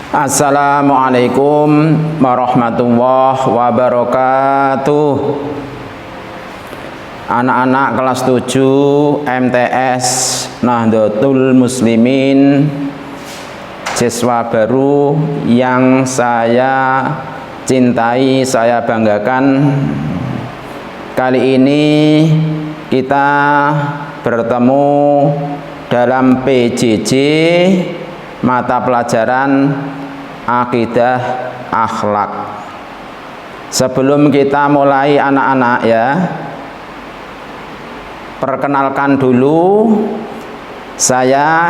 Assalamualaikum warahmatullahi wabarakatuh. Anak-anak kelas 7 MTS Nahdlatul Muslimin, siswa baru yang saya cintai, saya banggakan. Kali ini kita bertemu dalam PJJ mata pelajaran akidah akhlak. Sebelum kita mulai anak-anak ya, perkenalkan dulu, saya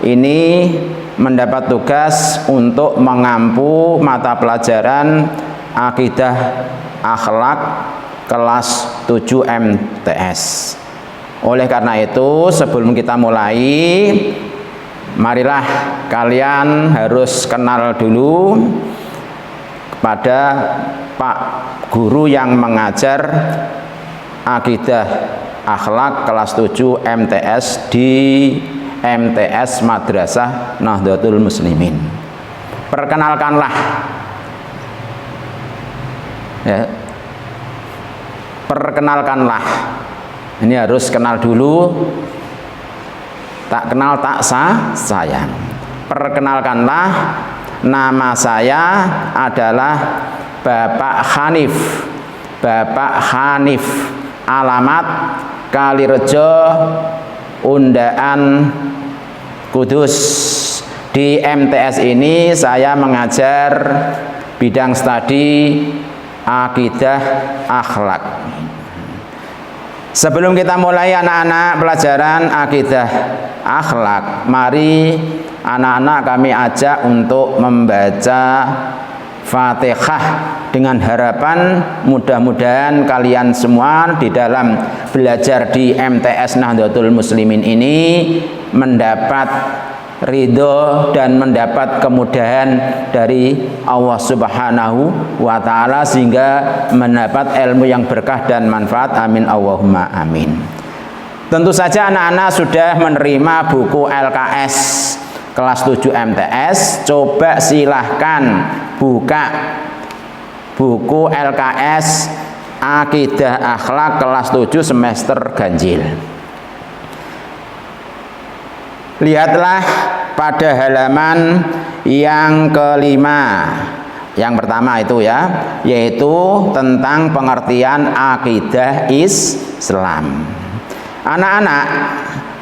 ini mendapat tugas untuk mengampu mata pelajaran akidah akhlak kelas 7 MTS. Oleh karena itu, sebelum kita mulai, marilah kalian harus kenal dulu kepada Pak Guru yang mengajar akidah akhlak kelas 7 MTS di MTS Madrasah Nahdlatul Muslimin. Perkenalkanlah ya. Perkenalkanlah. Ini harus kenal dulu. Tak kenal tak sayang. Perkenalkanlah, nama saya adalah Bapak Hanif. Bapak Hanif, alamat Kalirejo, Undaan, Kudus. Di MTS ini saya mengajar bidang studi akidah akhlak. Sebelum kita mulai anak-anak pelajaran akidah akhlak, mari anak-anak kami ajak untuk membaca Fatihah dengan harapan mudah-mudahan kalian semua di dalam belajar di MTS Nahdlatul Muslimin ini mendapat ridho dan mendapat kemudahan dari Allah Subhanahu wa ta'ala, sehingga mendapat ilmu yang berkah dan manfaat. Amin Allahumma amin. Tentu saja anak-anak sudah menerima buku LKS kelas 7 MTS. Coba silahkan buka buku LKS Akidah Akhlak kelas 7 semester ganjil. Lihatlah pada halaman yang kelima. Yang pertama itu ya, yaitu tentang pengertian akidah Islam. Anak-anak,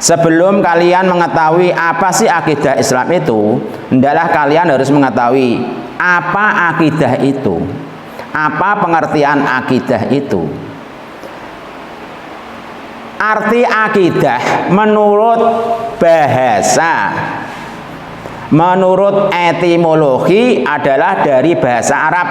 sebelum kalian mengetahui apa sih akidah Islam itu, hendaklah kalian harus mengetahui apa akidah itu. Apa pengertian akidah itu? Arti akidah menurut bahasa, menurut etimologi adalah dari bahasa Arab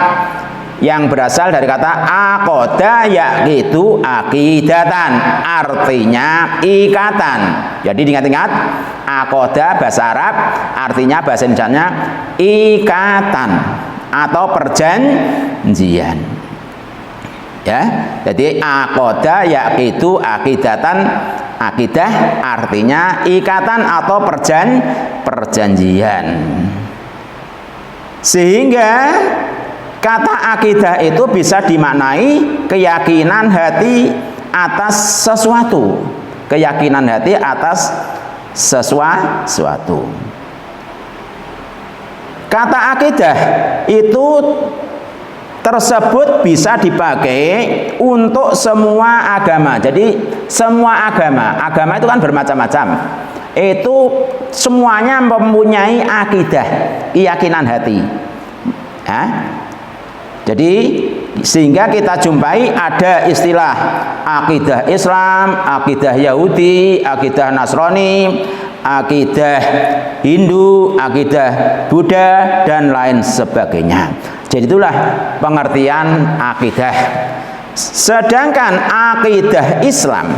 yang berasal dari kata aqoda, yaitu akidatan, artinya ikatan. Jadi diingat-ingat, aqoda bahasa Arab artinya bahasa Indonesianya ikatan atau perjanjian. Ya, jadi aqoda yaitu akidatan, akidah artinya ikatan atau perjanjian. Sehingga kata akidah itu bisa dimaknai keyakinan hati atas sesuatu, keyakinan hati atas sesuatu. Kata akidah itu tersebut bisa dipakai untuk semua agama. Jadi semua agama itu kan bermacam-macam. Itu semuanya mempunyai akidah, keyakinan hati. Ya. Jadi sehingga kita jumpai ada istilah akidah Islam, akidah Yahudi, akidah Nasrani, akidah Hindu, akidah Buddha, dan lain sebagainya. Jadi itulah pengertian akidah. Sedangkan akidah Islam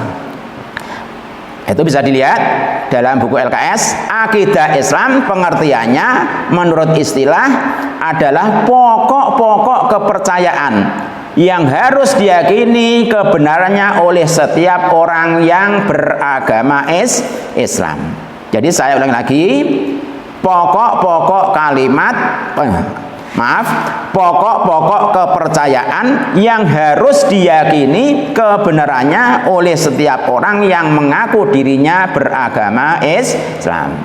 itu bisa dilihat dalam buku LKS. Akidah Islam pengertiannya menurut istilah adalah pokok-pokok kepercayaan yang harus diyakini kebenarannya oleh setiap orang yang beragama Islam. Jadi saya ulang lagi, pokok-pokok kalimat, pokok-pokok kepercayaan yang harus diyakini kebenarannya oleh setiap orang yang mengaku dirinya beragama Islam.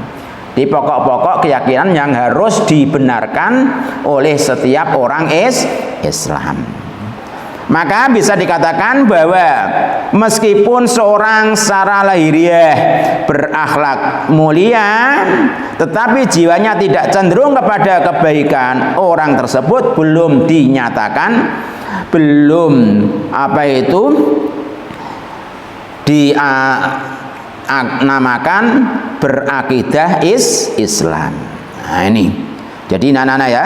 Di pokok-pokok keyakinan yang harus dibenarkan oleh setiap orang Islam. Maka bisa dikatakan bahwa meskipun seorang secara lahiriah berakhlak mulia, tetapi jiwanya tidak cenderung kepada kebaikan, orang tersebut belum dinyatakan, belum dinamakan berakidah Islam. Nah ini, jadi nana ya,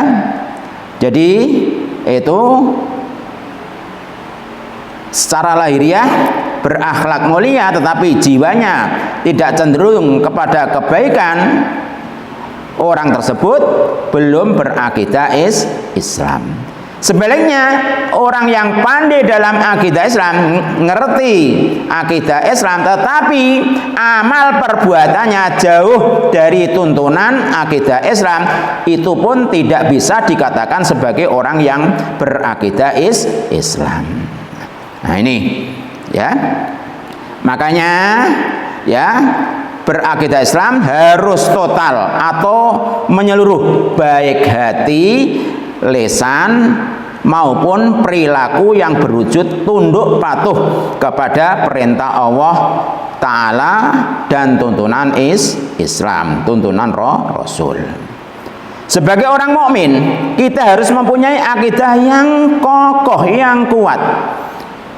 jadi itu secara lahiriah berakhlak mulia tetapi jiwanya tidak cenderung kepada kebaikan, orang tersebut belum berakidah Islam. Sebaliknya, orang yang pandai dalam akidah Islam, ngerti akidah Islam, tetapi amal perbuatannya jauh dari tuntunan akidah Islam, itu pun tidak bisa dikatakan sebagai orang yang berakidah Islam. Nah ini, ya, makanya, ya, berakidah Islam harus total atau menyeluruh, baik hati, lisan maupun perilaku yang berwujud tunduk patuh kepada perintah Allah Ta'ala dan tuntunan Islam, tuntunan Rasul. Sebagai orang mukmin, kita harus mempunyai akidah yang kokoh, yang kuat.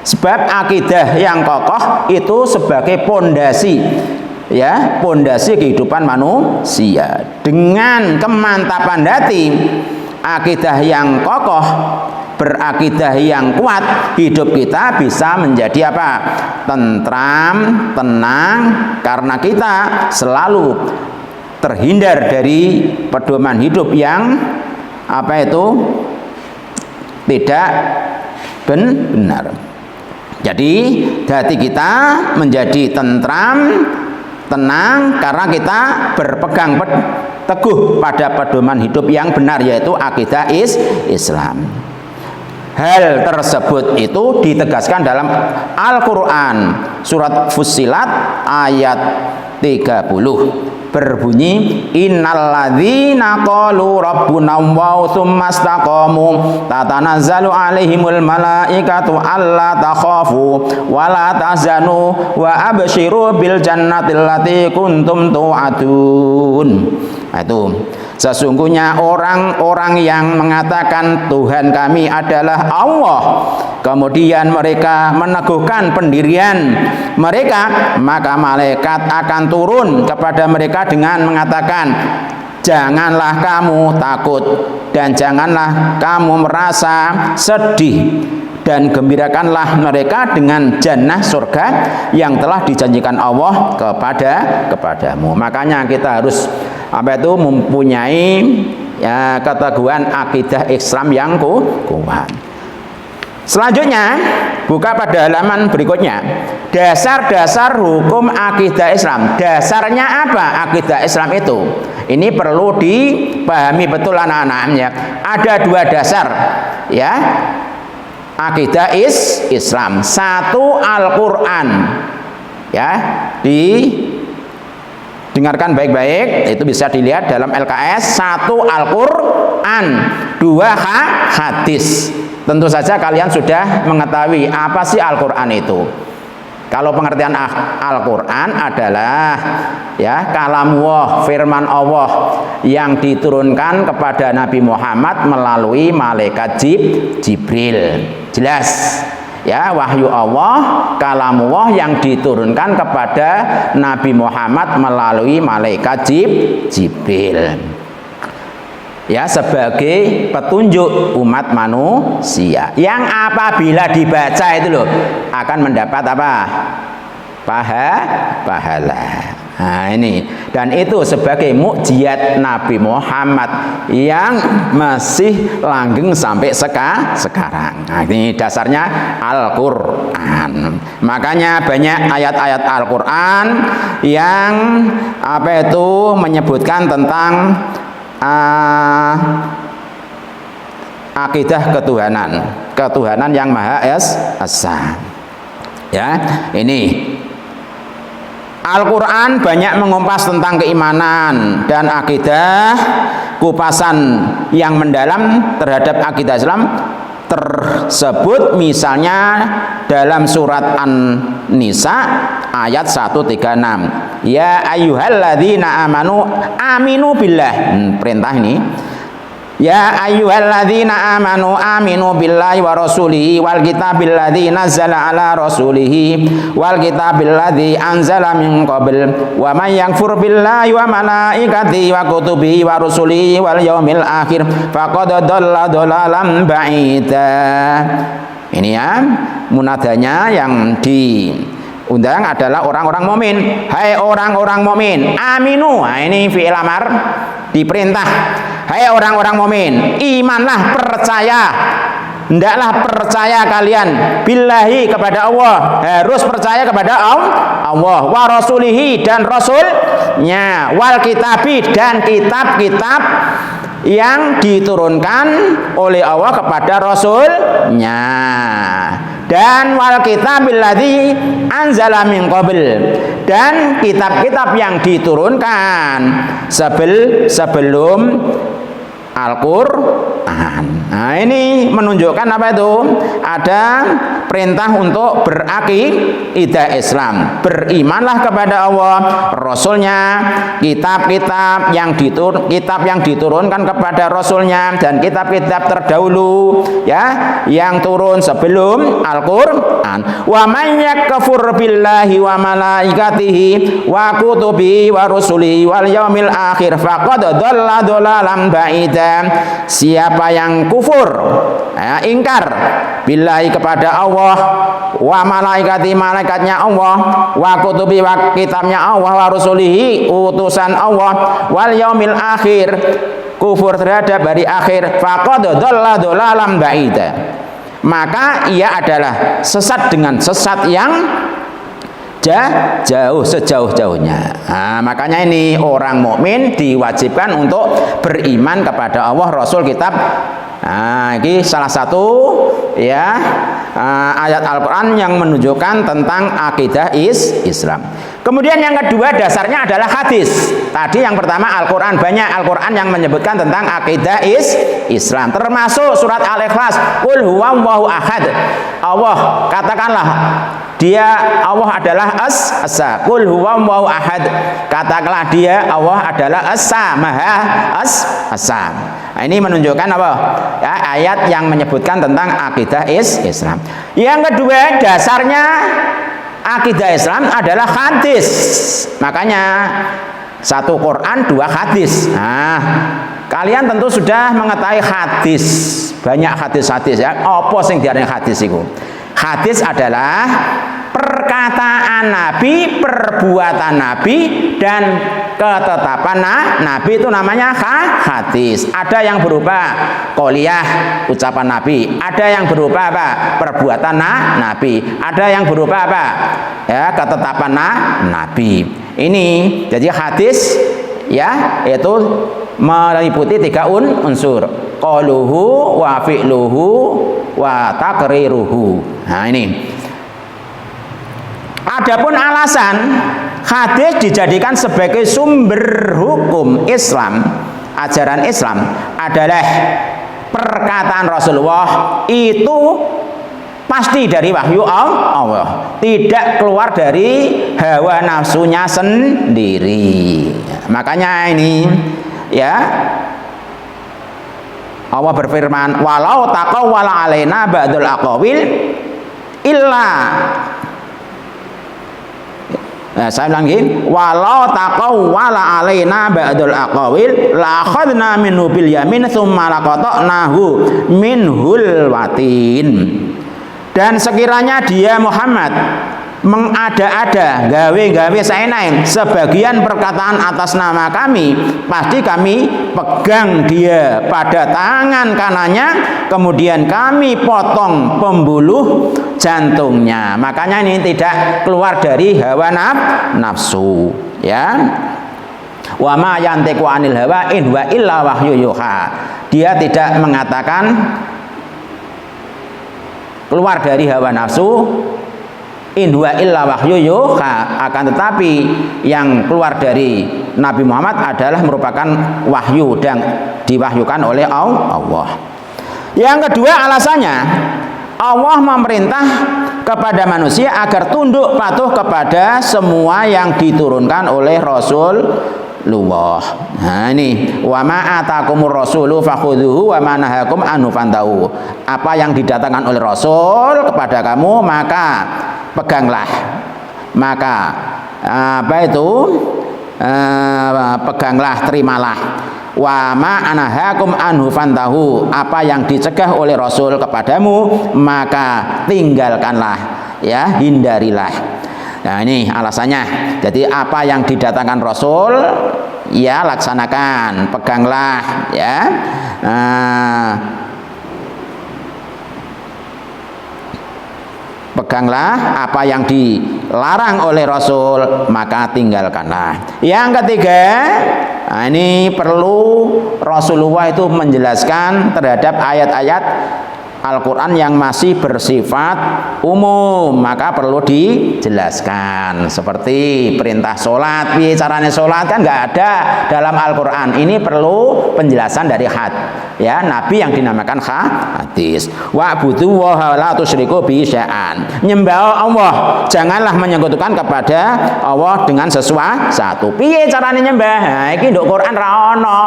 Sebab akidah yang kokoh itu sebagai pondasi, ya, pondasi kehidupan manusia. Dengan kemantapan hati, akidah yang kokoh, berakidah yang kuat, hidup kita bisa menjadi apa? Tentram, tenang, karena kita selalu terhindar dari pedoman hidup yang tidak benar. Jadi hati kita menjadi tentram, tenang, karena kita berpegang teguh pada pedoman hidup yang benar, yaitu akidah Islam. Hal tersebut itu ditegaskan dalam Al-Quran surat Fussilat ayat 30, berbunyi innalladzina qalu rabbuna wa tsumma istaqamu tatanazzalu alaihimul malaikatu alla takhafu wa la tahzanu wa abshiru bil jannati allati kuntum tu'adun. Itu sesungguhnya orang-orang yang mengatakan Tuhan kami adalah Allah, kemudian mereka meneguhkan pendirian mereka, maka malaikat akan turun kepada mereka dengan mengatakan, janganlah kamu takut dan janganlah kamu merasa sedih, dan gembirakanlah mereka dengan jannah surga yang telah dijanjikan Allah kepadamu. Makanya kita harus mempunyai, ya, keteguhan akidah Islam yang kuat. Selanjutnya, buka pada halaman berikutnya. Dasar-dasar hukum akidah Islam. Dasarnya apa akidah Islam itu? Ini perlu dipahami betul anak-anaknya. Ada dua dasar, ya, akidah Islam. Satu, Al-Quran, ya, dengarkan baik-baik, itu bisa dilihat dalam LKS. Satu, Al-Quran. Dua, hadis. Tentu saja kalian sudah mengetahui apa sih Al-Quran itu. Kalau pengertian Al-Quran adalah, ya, kalamullah, firman Allah yang diturunkan kepada Nabi Muhammad melalui malaikat Jibril. Jelas, ya, wahyu Allah, kalamullah yang diturunkan kepada Nabi Muhammad melalui malaikat Jibril, ya, sebagai petunjuk umat manusia yang apabila dibaca itu loh akan mendapat apa? Pahala. Nah ini, dan itu sebagai mukjizat Nabi Muhammad yang masih langgeng sampai sekarang. Nah, ini dasarnya Al-Qur'an. Makanya banyak ayat-ayat Al-Qur'an yang menyebutkan tentang akidah ketuhanan yang Maha Esa. Ya, ini Al-Quran banyak mengumpas tentang keimanan dan akidah, kupasan yang mendalam terhadap akidah Islam tersebut misalnya dalam surat An-Nisa ayat 136. Ya ayyuhalladzina aminu billah. Perintah ini. Ya ayyuhalladzina aminu billahi wa rasulihi wal kitabil ladzi nazzala ala rasulihi wal kitabil ladzi anzala min qabl wa may yakfur billahi wa malaikatihi wa kutubihi wa rusulihi wal yaumil akhir faqad dhalla dhalalan ba'ida. Ini ya munadanya yang diundang adalah orang-orang mukmin. Hai orang-orang mukmin, aminu. Nah, ini fi'il amar diperintah. Hai orang-orang mukmin, imanlah, percaya. Hendaklah percaya kalian billahi kepada Allah, harus percaya kepada Allah, wa rasulihi dan rasulnya, wal kitabi dan kitab-kitab yang diturunkan oleh Allah kepada rasulnya, dan wal kitabil ladzi anzala min qabl, dan kitab-kitab yang diturunkan sebelum Al-Qur'an. Nah, ini menunjukkan apa itu? Ada perintah untuk berakidah Islam. Berimanlah kepada Allah, Rasulnya, kitab-kitab yang diturunkan kepada Rasulnya, dan kitab-kitab terdahulu ya yang turun sebelum Al-Qur'an. Wa may yakfur billahi wa malaikatihi wa kutubihi wa rusulihi wal yaumil akhir faqad dhalla dhalalan ba'ida. Siapa yang kufur, ingkar billahi kepada Allah, wa malaikati malaikatnya Allah, wa kutubi wa kitabnya Allah, wa rusulihi utusan Allah, wal yaumil akhir, kufur terhadap hari akhir, faqad dhalla dhalalan ba'ida, maka ia adalah sesat dengan sesat yang jauh, sejauh-jauhnya. Nah, makanya ini orang mukmin diwajibkan untuk beriman kepada Allah, Rasul, kitab. Nah, ini salah satu ya ayat Al-Qur'an yang menunjukkan tentang akidah Islam. Kemudian yang kedua dasarnya adalah hadis. Tadi yang pertama Al-Qur'an, banyak Al-Qur'an yang menyebutkan tentang akidah Islam. Termasuk surat Al-Ikhlas, qul huwallahu ahad. Allah, katakanlah dia Allah adalah Esa. Qul huwallahu ahad. Katakanlah dia Allah adalah Esa, Maha Esa. Nah, ini menunjukkan apa? Ya, ayat yang menyebutkan tentang akidah Islam. Yang kedua dasarnya akidah Islam adalah hadis. Makanya satu Quran, dua hadis. Nah, kalian tentu sudah mengetahui hadis. Banyak hadis-hadis ya. Apa sing diarani hadis itu? Hadis adalah perkataan Nabi, perbuatan Nabi, dan ketetapan Nabi, itu namanya hadis. Ada yang berupa qauliyah, ucapan Nabi, ada yang berupa apa? Perbuatan Nabi, ada yang berupa apa? Ya, ketetapan Nabi. Ini jadi hadis ya, itu meliputi tiga unsur: qauluhu wa fi'luhu wa taqriruhu. Nah, ini. Adapun alasan hadis dijadikan sebagai sumber hukum Islam, ajaran Islam adalah perkataan Rasulullah itu pasti dari wahyu Allah, tidak keluar dari hawa nafsunya sendiri. Makanya ini ya, Allah berfirman, walau taqawwala alaina ba'dul aqawil illa. Nah, saya bilang gini, walau taqawwala alaina ba'dul aqawil la akhadna minhu bil yamin tsumma laqata'nahu minhul watin. Dan sekiranya dia Muhammad mengada-ada, gawe-gawe saenae sebagian perkataan atas nama kami, pasti kami pegang dia pada tangan kanannya, kemudian kami potong pembuluh jantungnya. Makanya ini tidak keluar dari hawa nafsu, ya. Wa ma yantiqu anil hawa in huwa illa wahyu yuha. Dia tidak mengatakan keluar dari hawa nafsu, in huwa illa wahyu yuha, akan tetapi yang keluar dari Nabi Muhammad adalah merupakan wahyu dan diwahyukan oleh Allah. Yang kedua alasannya, Allah memerintah kepada manusia agar tunduk patuh kepada semua yang diturunkan oleh Rasulullah. Nah ini, wa ma atakumur rasulu fakhudhuhu wa ma nahakum anhu fantahu. Apa yang didatangkan oleh Rasul kepada kamu maka peganglah, maka peganglah, terimalah. Wa ma anahakum anhu fantahu. Apa yang dicegah oleh Rasul kepadamu maka tinggalkanlah, ya, hindarilah. Nah ini alasannya. Jadi apa yang didatangkan Rasul, ya laksanakan, peganglah, ya. Peganglah apa yang dilarang oleh Rasul, maka tinggalkanlah. Yang ketiga, nah ini perlu Rasulullah itu menjelaskan terhadap ayat-ayat Al-Quran yang masih bersifat umum, maka perlu dijelaskan. Seperti perintah sholat, caranya sholat kan nggak ada dalam Al-Quran. Ini perlu penjelasan dari ya, Nabi yang dinamakan hadis. Wa'budu wa la tusyriku bihi syai'an. Nyembah Allah, janganlah menyekutukan kepada Allah dengan sesuatu. Piye caranya nyembah? Nah, iki nduk Quran ra ono.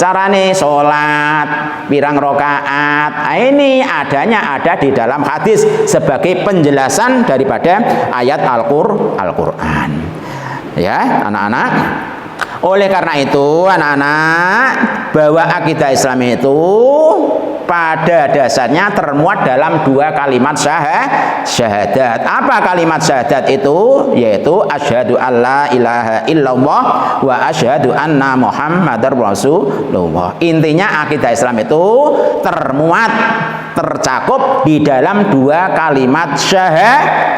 Carane sholat pirang rakaat. Nah, ini adanya ada di dalam hadis sebagai penjelasan daripada ayat Al-Quran. Ya, anak-anak. Oleh karena itu, anak-anak, bahwa akidah Islam itu pada dasarnya termuat dalam dua kalimat syahadat. Apa kalimat syahadat itu? Yaitu asyhadu alla ilaha illallah wa asyhadu anna muhammadar rasulullah. Intinya akidah Islam itu tercakup di dalam dua kalimat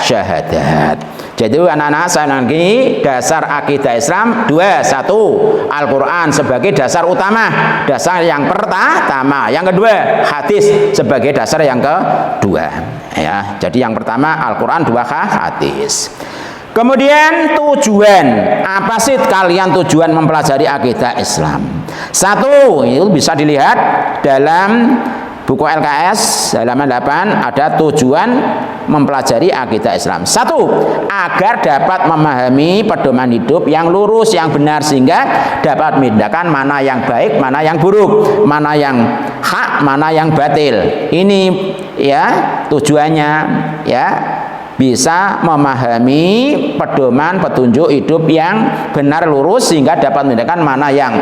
syahadat. Jadi anak-anak saya lagi, dasar akidah Islam dua. Satu, Al-Quran sebagai dasar utama, dasar yang pertama. Yang kedua, hadis sebagai dasar yang kedua. Ya, jadi yang pertama Al-Quran, dua hadis. Kemudian tujuan, apa sih kalian tujuan mempelajari akidah Islam? Satu, itu bisa dilihat dalam buku LKS halaman 8, ada tujuan mempelajari akidah Islam. Satu, agar dapat memahami pedoman hidup yang lurus, yang benar, sehingga dapat membedakan mana yang baik, mana yang buruk, mana yang hak, mana yang batil. Ini ya tujuannya, ya, bisa memahami pedoman petunjuk hidup yang benar, lurus, sehingga dapat membedakan mana yang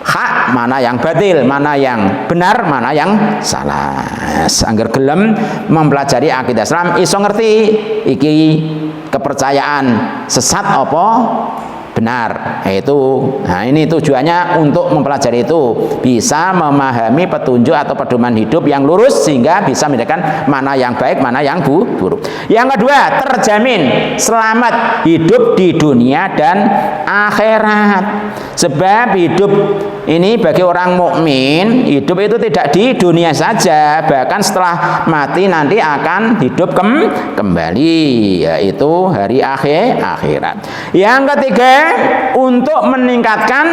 hak, mana yang batil, mana yang benar, mana yang salah. Angger gelem mempelajari akidah Islam iso ngerti iki kepercayaan sesat apa benar. Nah ini tujuannya untuk mempelajari itu, bisa memahami petunjuk atau pedoman hidup yang lurus sehingga bisa membedakan mana yang baik, mana yang buruk. Yang kedua, terjamin selamat hidup di dunia dan akhirat. Sebab hidup ini bagi orang mukmin, hidup itu tidak di dunia saja, bahkan setelah mati nanti akan hidup kembali, yaitu hari akhirat. Yang ketiga, untuk meningkatkan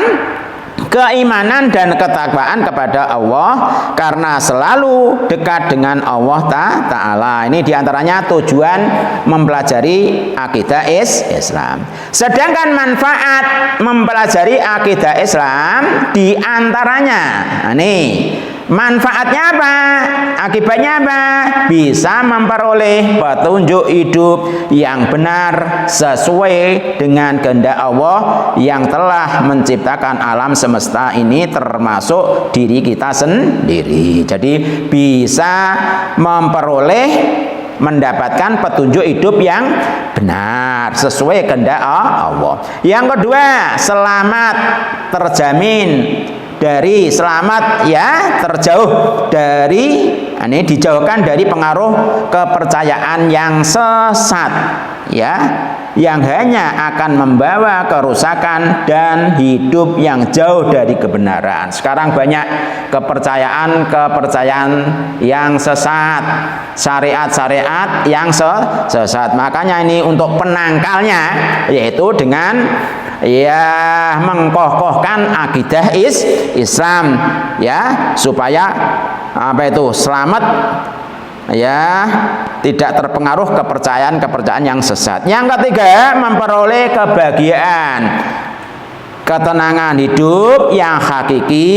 keimanan dan ketakwaan kepada Allah, karena selalu dekat dengan Allah Ta'ala. Ini diantaranya tujuan mempelajari akidah Islam. Sedangkan manfaat mempelajari akidah Islam diantaranya, manfaatnya apa? Akibatnya apa? Bisa memperoleh petunjuk hidup yang benar sesuai dengan kehendak Allah yang telah menciptakan alam semesta ini, termasuk diri kita sendiri. Jadi bisa memperoleh mendapatkan petunjuk hidup yang benar sesuai kehendak Allah. Yang kedua, selamat terjamin dari selamat ya terjauh dari ini dijauhkan dari pengaruh kepercayaan yang sesat ya, yang hanya akan membawa kerusakan dan hidup yang jauh dari kebenaran. Sekarang banyak kepercayaan yang sesat, syariat-syariat yang sesat. Makanya ini untuk penangkalnya yaitu dengan ya mengkokohkan akidah Islam ya, supaya apa itu selamat ya, tidak terpengaruh kepercayaan yang sesat. Yang ketiga, memperoleh kebahagiaan, ketenangan hidup yang hakiki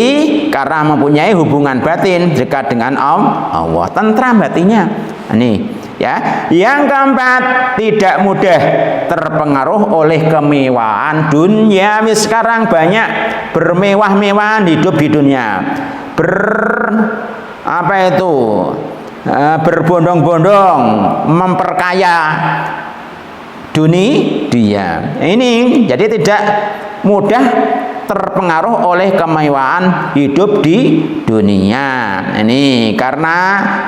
karena mempunyai hubungan batin dekat dengan Allah, tentram hatinya. Ini ya. Yang keempat, tidak mudah terpengaruh oleh kemewahan dunia. Sekarang banyak bermewah-mewahan hidup di dunia, berbondong-bondong memperkaya dunia. Ini jadi tidak mudah terpengaruh oleh kemewahan hidup di dunia. Ini karena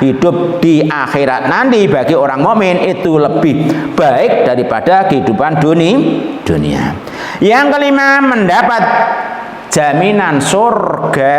hidup di akhirat nanti bagi orang mukmin itu lebih baik daripada kehidupan dunia. Yang kelima, mendapat jaminan surga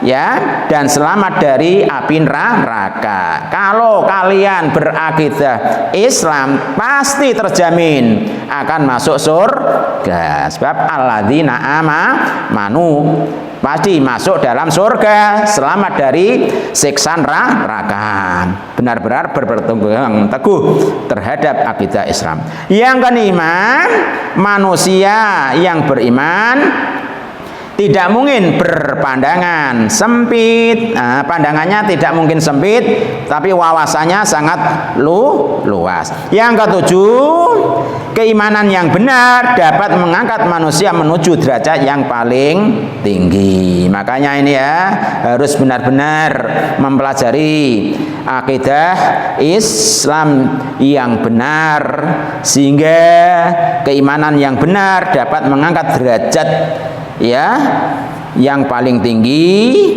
ya, dan selamat dari api neraka. Kalau kalian berakidah Islam pasti terjamin akan masuk surga, sebab alladzina amanu pasti masuk dalam surga, selamat dari siksa neraka, benar-benar berpegang teguh terhadap akidah Islam. Yang kelima, manusia yang beriman tidak mungkin berpandangan sempit. Pandangannya tidak mungkin sempit, tapi wawasannya sangat luas. Yang ketujuh, keimanan yang benar dapat mengangkat manusia menuju derajat yang paling tinggi. Makanya ini ya, harus benar-benar mempelajari akidah Islam yang benar, sehingga keimanan yang benar dapat mengangkat derajat ya yang paling tinggi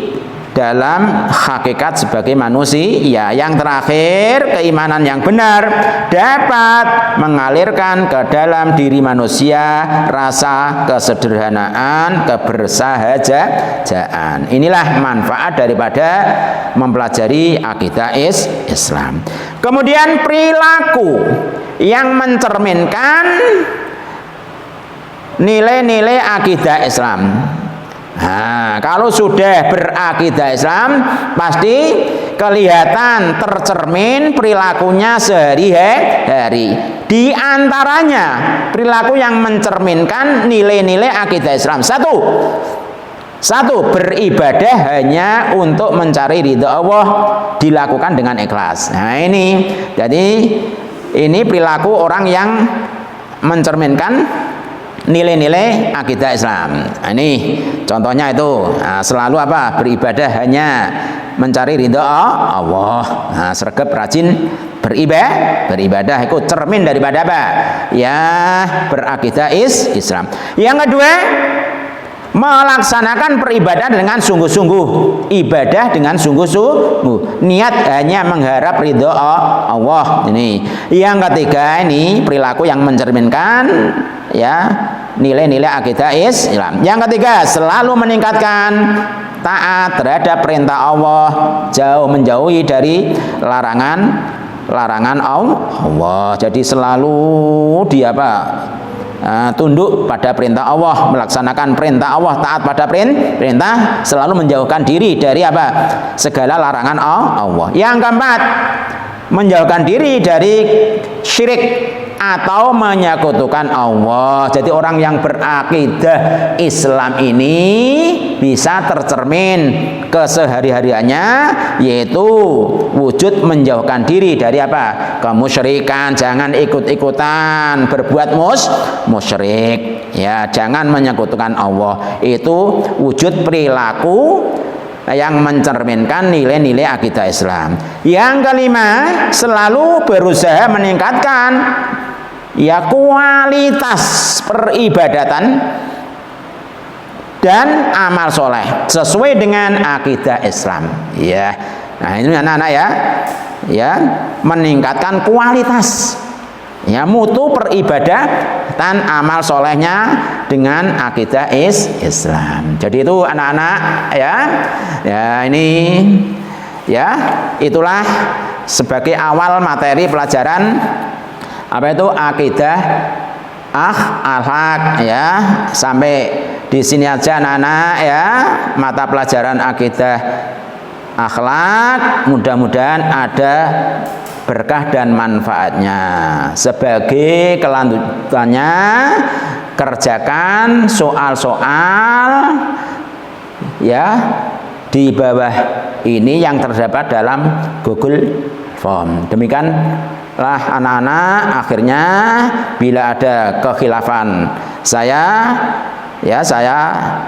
dalam hakikat sebagai manusia. Yang terakhir, keimanan yang benar dapat mengalirkan ke dalam diri manusia rasa kesederhanaan, kebersahajaan. Inilah manfaat daripada mempelajari akidah Islam. Kemudian perilaku yang mencerminkan nilai-nilai akidah Islam. Kalau sudah berakidah Islam pasti kelihatan tercermin perilakunya sehari-hari. Di antaranya perilaku yang mencerminkan nilai-nilai akidah Islam. Satu, beribadah hanya untuk mencari ridha Allah, dilakukan dengan ikhlas. Jadi ini perilaku orang yang mencerminkan nilai-nilai akidah Islam. Ini contohnya itu selalu beribadah hanya mencari ridha Allah. Sregep rajin beribadah itu cermin daripada apa? Ya, berakidah Islam. Yang kedua, melaksanakan peribadahan dengan sungguh-sungguh. Ibadah dengan sungguh-sungguh. Niat hanya mengharap ridha Allah. Ini. Yang ketiga, ini perilaku yang mencerminkan ya nilai-nilai akidah Islam. Yang ketiga, selalu meningkatkan taat terhadap perintah Allah, jauh menjauhi dari larangan Allah. Jadi selalu dia tunduk pada perintah Allah, melaksanakan perintah Allah, taat pada perintah, selalu menjauhkan diri dari segala larangan Allah. Yang keempat, menjauhkan diri dari syirik atau menyekutukan Allah. Jadi orang yang berakidah Islam ini bisa tercermin kesehari-hariannya, yaitu wujud menjauhkan diri dari kemusyrikan. Jangan ikut-ikutan berbuat musyrik ya, jangan menyekutukan Allah. Itu wujud perilaku yang mencerminkan nilai-nilai akidah Islam. Yang kelima, selalu berusaha meningkatkan ya kualitas peribadatan dan amal soleh sesuai dengan akidah Islam. Ya, nah ini anak-anak ya meningkatkan kualitas ya mutu peribadatan amal solehnya dengan akidah Islam. Jadi itu anak-anak ya ini ya itulah sebagai awal materi pelajaran apa itu akidah akhlak ya. Sampai di sini aja anak-anak ya mata pelajaran akidah akhlak, mudah-mudahan ada berkah dan manfaatnya. Sebagai kelanjutannya, kerjakan soal-soal ya di bawah ini yang terdapat dalam Google Form. Demikianlah anak-anak, akhirnya bila ada kekhilafan saya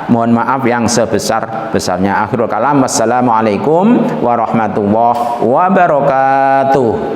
mohon maaf yang sebesar-besarnya. Akhirul kalam, wassalamualaikum warahmatullahi wabarakatuh.